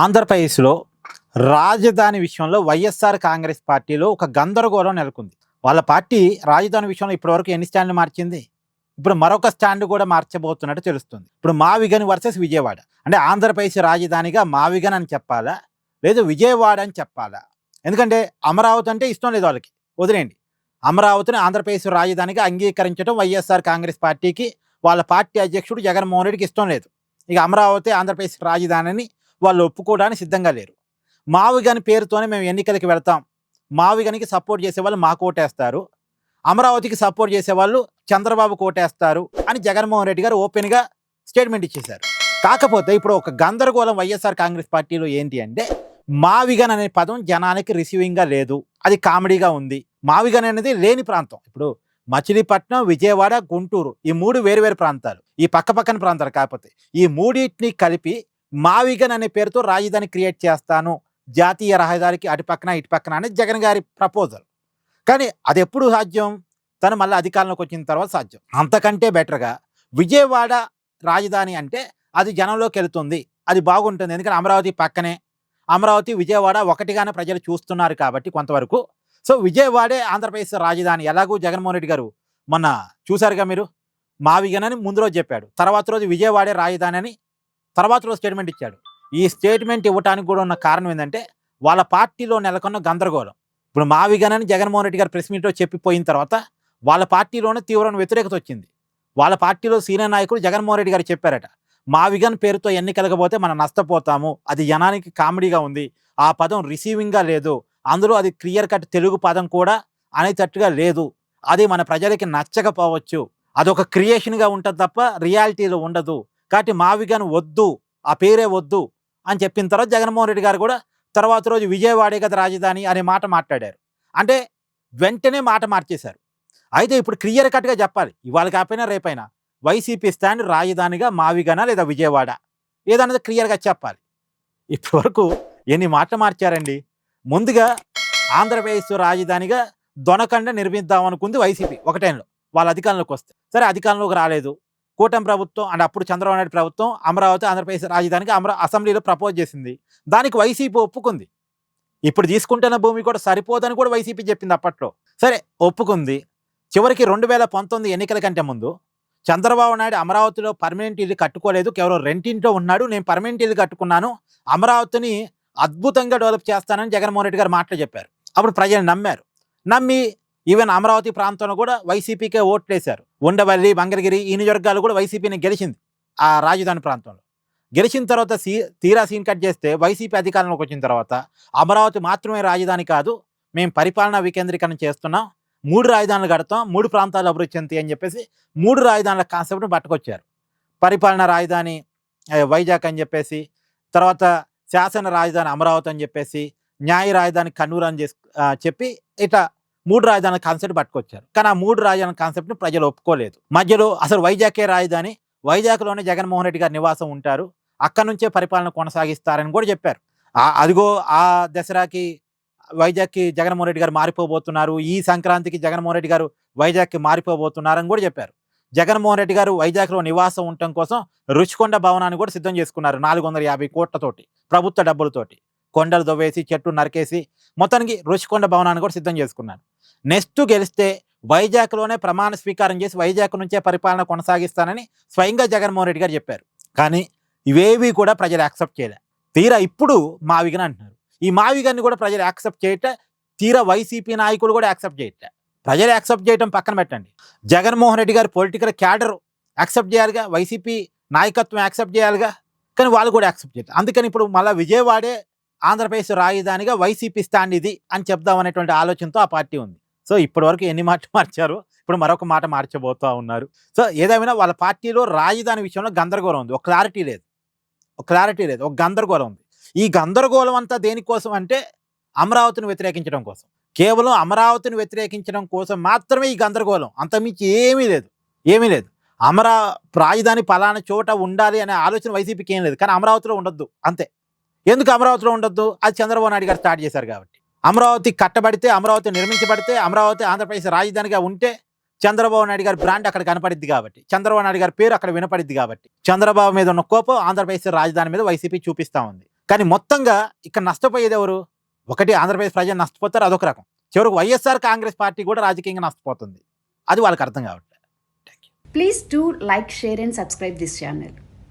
ఆంధ్రప్రదేశ్లో రాజధాని విషయంలో వైఎస్ఆర్ కాంగ్రెస్ పార్టీలో ఒక గందరగోళం నెలకొంది. వాళ్ళ పార్టీ రాజధాని విషయంలో ఇప్పటివరకు ఎన్ని స్టాండ్లు మార్చింది? ఇప్పుడు మరొక స్టాండ్ కూడా మార్చబోతున్నట్టు తెలుస్తుంది. ఇప్పుడు మావిగన్ వర్సెస్ విజయవాడ. అంటే ఆంధ్రప్రదేశ్ రాజధానిగా మావిగన్ అని చెప్పాలా, లేదు విజయవాడ అని చెప్పాలా? ఎందుకంటే అమరావతి అంటే ఇష్టం లేదు వాళ్ళకి, వదిలేండి. అమరావతిని ఆంధ్రప్రదేశ్ రాజధానిగా అంగీకరించడం వైఎస్ఆర్ కాంగ్రెస్ పార్టీకి, వాళ్ళ పార్టీ అధ్యక్షుడు జగన్మోహన్ రెడ్డికి ఇష్టం లేదు. ఇక అమరావతి ఆంధ్రప్రదేశ్ రాజధానిని వాళ్ళు ఒప్పుకోవడానికి సిద్ధంగా లేరు. మావిగని పేరుతోనే మేము ఎన్నికలకి వెళ్తాం, మావిగనికి సపోర్ట్ చేసేవాళ్ళు మాకు ఓటేస్తారు, అమరావతికి సపోర్ట్ చేసేవాళ్ళు చంద్రబాబు ఓటేస్తారు అని జగన్మోహన్ రెడ్డి గారు ఓపెన్గా స్టేట్మెంట్ ఇచ్చేశారు. కాకపోతే ఇప్పుడు ఒక గందరగోళం వైఎస్ఆర్ కాంగ్రెస్ పార్టీలో ఏంటి అంటే, మావిగన్ అనే పదం జనానికి రిసీవింగ్గా లేదు, అది కామెడీగా ఉంది. మావిగన్ అనేది లేని ప్రాంతం. ఇప్పుడు మచిలీపట్నం, విజయవాడ, గుంటూరు ఈ మూడు వేరు ప్రాంతాలు, ఈ పక్కపక్కన ప్రాంతాలు. కాకపోతే ఈ మూడింటిని కలిపి మావిగన్ అనే పేరుతో రాజధాని క్రియేట్ చేస్తాను, జాతీయ రహదారికి అటు పక్కన ఇటు పక్కన అనేది జగన్ గారి ప్రపోజల్. కానీ అది ఎప్పుడు సాధ్యం? తను మళ్ళీ అధికారంలోకి వచ్చిన తర్వాత సాధ్యం. అంతకంటే బెటర్గా విజయవాడ రాజధాని అంటే అది జనంలోకి వెళుతుంది, అది బాగుంటుంది. ఎందుకంటే అమరావతి పక్కనే, అమరావతి విజయవాడ ఒకటిగానే ప్రజలు చూస్తున్నారు కాబట్టి కొంతవరకు. సో విజయవాడే ఆంధ్రప్రదేశ్ రాజధాని. ఎలాగూ జగన్మోహన్ రెడ్డి గారు మొన్న చూసారుగా మీరు, మావిగన్ అని ముందు రోజు చెప్పాడు, తర్వాత రోజు విజయవాడే రాజధాని అని తర్వాత రోజు స్టేట్మెంట్ ఇచ్చాడు. ఈ స్టేట్మెంట్ ఇవ్వడానికి కూడా ఉన్న కారణం ఏంటంటే, వాళ్ళ పార్టీలో నెలకొన్న గందరగోళం. ఇప్పుడు మావిగన్ అని జగన్మోహన్ రెడ్డి గారు ప్రెస్ మీట్లో చెప్పిపోయిన తర్వాత వాళ్ళ పార్టీలోనే తీవ్రమైన వ్యతిరేకత వచ్చింది. వాళ్ళ పార్టీలో సీనియర్ నాయకులు జగన్మోహన్ రెడ్డి గారు చెప్పారట, మావిగన్ పేరుతో ఎన్నికలకు పోతే మనం నష్టపోతాము, అది జనానికి కామెడీగా ఉంది, ఆ పదం రిసీవింగ్గా లేదు, అందులో అది క్లియర్ కట్ తెలుగు పదం కూడా అనేటట్టుగా లేదు, అది మన ప్రజలకి నచ్చకపోవచ్చు, అదొక క్రియేషన్గా ఉంటుంది తప్ప రియాలిటీలో ఉండదు, కాబట్టి మావిగన్ వద్దు, ఆ పేరే వద్దు అని చెప్పిన తర్వాత జగన్మోహన్ రెడ్డి గారు కూడా తర్వాత రోజు విజయవాడే కదా రాజధాని అనే మాట మాట్లాడారు. అంటే వెంటనే మాట మార్చేశారు. అయితే ఇప్పుడు క్లియర్ కట్గా చెప్పాలి, ఇవాళ కాకపోయినా రేపైనా వైసీపీ స్టాండ్ రాజధానిగా మావిగనా లేదా విజయవాడ ఏదన్నది క్లియర్గా చెప్పాలి. ఇప్పటి వరకు ఎన్ని మాటలు మార్చారండి. ముందుగా ఆంధ్రప్రదేశ్ రాజధానిగా దొనకండ నిర్మిద్దాం అనుకుంది వైసీపీ ఒక టైంలో, వాళ్ళ అధికారంలోకి వస్తే. సరే అధికారంలోకి రాలేదు, కూటమి ప్రభుత్వం అంటే అప్పుడు చంద్రబాబు నాయుడు ప్రభుత్వం అమరావతి ఆంధ్రప్రదేశ్ రాజధానికి అసెంబ్లీలో ప్రపోజ్ చేసింది, దానికి వైసీపీ ఒప్పుకుంది. ఇప్పుడు తీసుకుంటున్న భూమి కూడా సరిపోదని కూడా వైసీపీ చెప్పింది అప్పట్లో. సరే ఒప్పుకుంది. చివరికి 2019 ఎన్నికల కంటే ముందు చంద్రబాబు నాయుడు అమరావతిలో పర్మనెంట్ ఇల్లు కట్టుకోలేదు, కేవలం రెంటింట్లో ఉన్నాడు, నేను పర్మనెంట్ ఇల్లు కట్టుకున్నాను, అమరావతిని అద్భుతంగా డెవలప్ చేస్తానని జగన్మోహన్ రెడ్డి గారు మాటలు చెప్పారు. అప్పుడు ప్రజలు నమ్మారు. నమ్మి ఈవెన్ అమరావతి ప్రాంతంలో కూడా వైసీపీకే ఓట్లేశారు. ఉండవల్లి, మంగళగిరి ఈ నియోజకవర్గాలు కూడా వైసీపీని గెలిచింది. ఆ రాజధాని ప్రాంతంలో గెలిచిన తర్వాత తీరా సీన్ కట్ చేస్తే వైసీపీ అధికారంలోకి వచ్చిన తర్వాత అమరావతి మాత్రమే రాజధాని కాదు, మేము పరిపాలనా వికేంద్రీకరణ చేస్తున్నాం, 3 రాజధానులు కడతాం, 3 ప్రాంతాలు అభివృద్ధి చెందుతాయి అని చెప్పేసి 3 రాజధానుల కాన్సెప్ట్ని పట్టుకొచ్చారు. పరిపాలనా రాజధాని వైజాగ్ అని చెప్పేసి, తర్వాత శాసన రాజధాని అమరావతి అని చెప్పేసి, న్యాయ రాజధాని కన్నూరు అని చెప్పి ఇట్లా 3 రాజధానుల కాన్సెప్ట్ పట్టుకొచ్చారు. కానీ ఆ 3 రాజధానుల కాన్సెప్ట్ని ప్రజలు ఒప్పుకోలేదు. మధ్యలో అసలు వైజాగే రాజధాని, వైజాగ్లోనే జగన్మోహన్ రెడ్డి గారు నివాసం ఉంటారు, అక్కడి నుంచే పరిపాలన కొనసాగిస్తారని కూడా చెప్పారు. అదిగో ఆ దసరాకి వైజాగ్కి జగన్మోహన్ రెడ్డి గారు మారిపోబోతున్నారు, ఈ సంక్రాంతికి జగన్మోహన్ రెడ్డి గారు వైజాగ్కి మారిపోబోతున్నారని కూడా చెప్పారు. జగన్మోహన్ రెడ్డి గారు వైజాగ్లో నివాసం ఉండటం కోసం రుషికొండ భవనాన్ని కూడా సిద్ధం చేసుకున్నారు 450 కోట్లతోటి, ప్రభుత్వ డబ్బులతోటి. కొండలు దవ్వేసి చెట్టు నరికేసి మొత్తానికి రుషికొండ భవనాన్ని కూడా సిద్ధం చేసుకున్నారు. నెక్స్ట్ గెలిస్తే వైజాగ్లోనే ప్రమాణ స్వీకారం చేసి వైజాగ్ నుంచే పరిపాలన కొనసాగిస్తానని స్వయంగా జగన్మోహన్ రెడ్డి గారు చెప్పారు. కానీ ఇవేవి కూడా ప్రజలు యాక్సెప్ట్ చేయలే. తీరా ఇప్పుడు మావిగన్ అంటున్నారు. ఈ మావిగన్ని కూడా ప్రజలు యాక్సెప్ట్ చేయట, తీరా వైసీపీ నాయకులు కూడా యాక్సెప్ట్ చేయట. ప్రజలు యాక్సెప్ట్ చేయటం పక్కన పెట్టండి, జగన్మోహన్ రెడ్డి గారి పొలిటికల్ క్యాడర్ యాక్సెప్ట్ చేయాలిగా, వైసీపీ నాయకత్వం యాక్సెప్ట్ చేయాలిగా, కానీ వాళ్ళు కూడా యాక్సెప్ట్ చేయరు. అందుకని ఇప్పుడు మళ్ళీ విజయవాడే ఆంధ్రప్రదేశ్ రాజధానిగా వైసీపీ స్టాండ్ ఇది అని చెప్దామనేటువంటి ఆలోచనతో ఆ పార్టీ ఉంది. సో ఇప్పటి వరకు ఎన్ని మాటలు మార్చారు, ఇప్పుడు మరొక మాట మార్చబోతూ ఉన్నారు. సో ఏదేమైనా వాళ్ళ పార్టీలో రాజధాని విషయంలో గందరగోళం ఉంది, ఒక క్లారిటీ లేదు, ఒక గందరగోళం ఉంది. ఈ గందరగోళం అంతా దేనికోసం అంటే అమరావతిని వ్యతిరేకించడం కోసం, కేవలం అమరావతిని వ్యతిరేకించడం కోసం మాత్రమే ఈ గందరగోళం, అంతమించి ఏమీ లేదు. రాజధాని పలానా చోట ఉండాలి అనే ఆలోచన వైసీపీకి ఏం లేదు, కానీ అమరావతిలో ఉండొద్దు అంతే. ఎందుకు అమరావతిలో ఉండొద్దు? అది చంద్రబాబు నాయుడు గారు స్టార్ట్ చేశారు కాబట్టి. అమరావతి కట్టబడితే, అమరావతి నిర్మించబడితే, అమరావతి ఆంధ్రప్రదేశ్ రాజధానిగా ఉంటే చంద్రబాబు నాయుడు గారి బ్రాండ్ అక్కడ కనపడిద్ది కాబట్టి, చంద్రబాబు నాయుడు గారి పేరు అక్కడ వినపడిద్ది కాబట్టి, చంద్రబాబు మీద ఉన్న కోపం ఆంధ్రప్రదేశ్ రాజధాని మీద వైసీపీ చూపిస్తూ ఉంది. కానీ మొత్తంగా ఇక్కడ నష్టపోయేది ఎవరు? ఒకటి ఆంధ్రప్రదేశ్ ప్రజలు నష్టపోతారు, అదొక రకం. చివరికి వైఎస్ఆర్ కాంగ్రెస్ పార్టీ కూడా రాజకీయంగా నష్టపోతుంది. అది వాళ్ళకి అర్థం కావట్లేదు. Please do like, share and subscribe this channel.